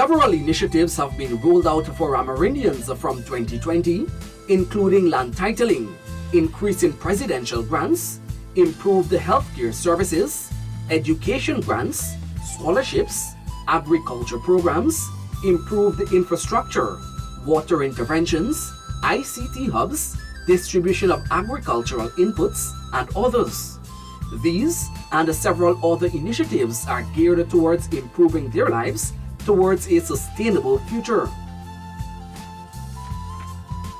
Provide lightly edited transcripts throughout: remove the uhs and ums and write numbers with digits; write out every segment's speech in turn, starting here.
Several initiatives have been rolled out for Amerindians from 2020, including land titling, increase in presidential grants, improved healthcare services, education grants, scholarships, agriculture programs, improved infrastructure, water interventions, ICT hubs, distribution of agricultural inputs, and others. These and several other initiatives are geared towards improving their lives towards a sustainable future.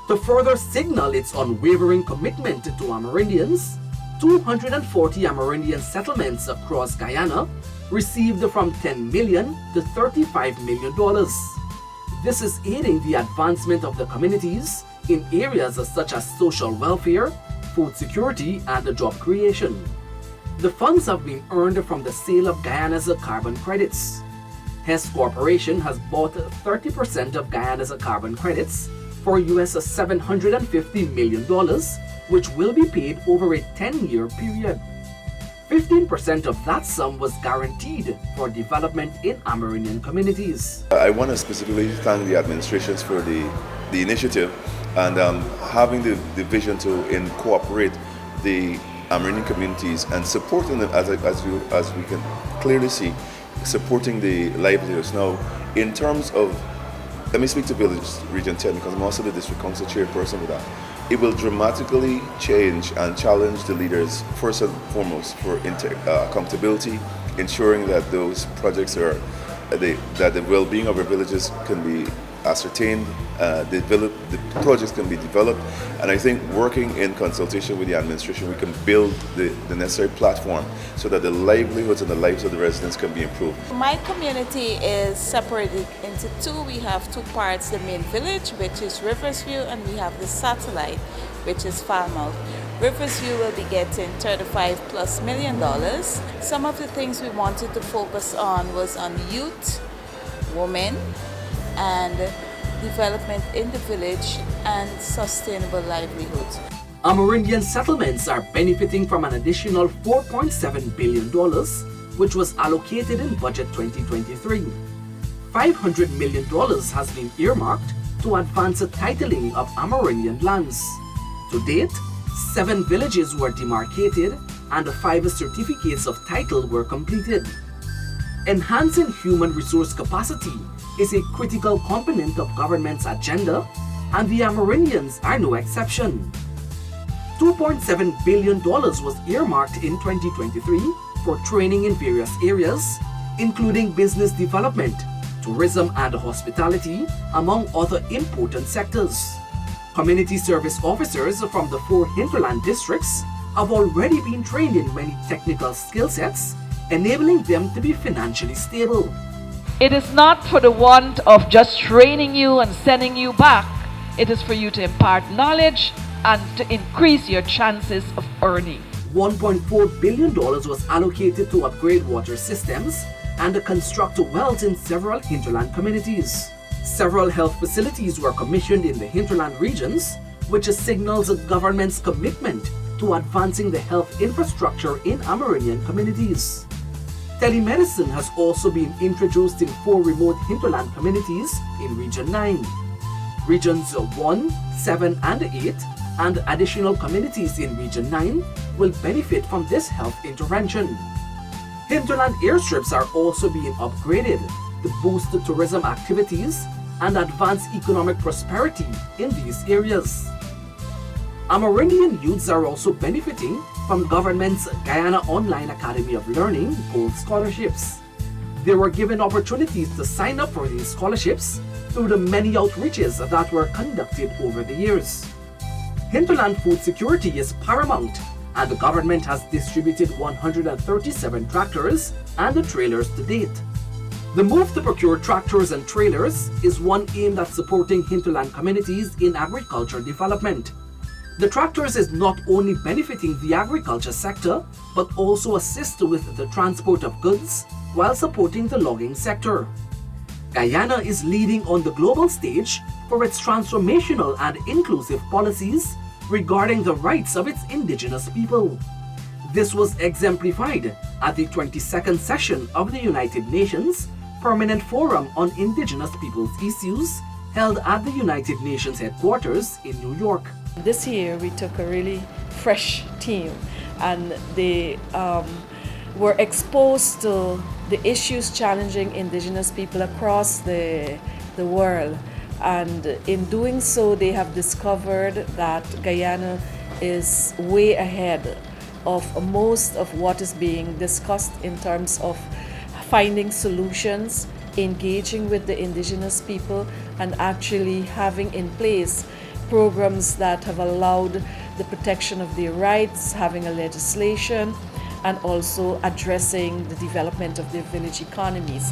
To further signal its unwavering commitment to Amerindians, 240 Amerindian settlements across Guyana received from $10 million to $35 million. This is aiding the advancement of the communities in areas such as social welfare, food security, and job creation. The funds have been earned from the sale of Guyana's carbon credits. Hess Corporation has bought 30% of Guyana's carbon credits for US $750 million, which will be paid over a 10-year period. 15% of that sum was guaranteed for development in Amerindian communities. I want to specifically thank the administrations for the initiative and having the vision to incorporate the Amerindian communities and supporting them as we can clearly see, supporting the livelihoods. Now, in terms of, let me speak to Village Region 10 because I'm also the district council chairperson with that. It will dramatically change and challenge the leaders, first and foremost, for accountability, ensuring that those projects are, that the well-being of our villages can be ascertained, the projects can be developed, and I think working in consultation with the administration, we can build the necessary platform so that the livelihoods and the lives of the residents can be improved. My community is separated into two. We have two parts, the main village, which is Riversview, and we have the satellite, which is Falmouth. Riversview will be getting $35+ million. Some of the things we wanted to focus on was on youth, women, and development in the village and sustainable livelihoods. Amerindian settlements are benefiting from an additional $4.7 billion, which was allocated in Budget 2023. $500 million has been earmarked to advance the titling of Amerindian lands. To date, 7 villages were demarcated and 5 certificates of title were completed. Enhancing human resource capacity is a critical component of government's agenda, and the Amerindians are no exception. $2.7 billion was earmarked in 2023 for training in various areas, including business development, tourism and hospitality, among other important sectors. Community service officers from the 4 hinterland districts have already been trained in many technical skill sets, enabling them to be financially stable. It is not for the want of just training you and sending you back. It is for you to impart knowledge and to increase your chances of earning. $1.4 billion was allocated to upgrade water systems and to construct wells in several hinterland communities. Several health facilities were commissioned in the hinterland regions, which signals the government's commitment to advancing the health infrastructure in Amerindian communities. Telemedicine has also been introduced in 4 remote hinterland communities in Region 9. Regions 1, 7, and 8, and additional communities in Region 9 will benefit from this health intervention. Hinterland airstrips are also being upgraded to boost the tourism activities and advance economic prosperity in these areas. Amerindian youths are also benefiting from government's Guyana Online Academy of Learning Gold Scholarships. They were given opportunities to sign up for these scholarships through the many outreaches that were conducted over the years. Hinterland food security is paramount, and the government has distributed 137 tractors and trailers to date. The move to procure tractors and trailers is one aimed at supporting hinterland communities in agriculture development. The tractors is not only benefiting the agriculture sector, but also assist with the transport of goods while supporting the logging sector. Guyana is leading on the global stage for its transformational and inclusive policies regarding the rights of its indigenous people. This was exemplified at the 22nd session of the United Nations Permanent Forum on Indigenous Peoples Issues held at the United Nations headquarters in New York. This year we took a really fresh team, and they were exposed to the issues challenging Indigenous people across the world. And in doing so, they have discovered that Guyana is way ahead of most of what is being discussed in terms of finding solutions, engaging with the Indigenous people, and actually having in place programs that have allowed the protection of their rights, having a legislation, and also addressing the development of their village economies.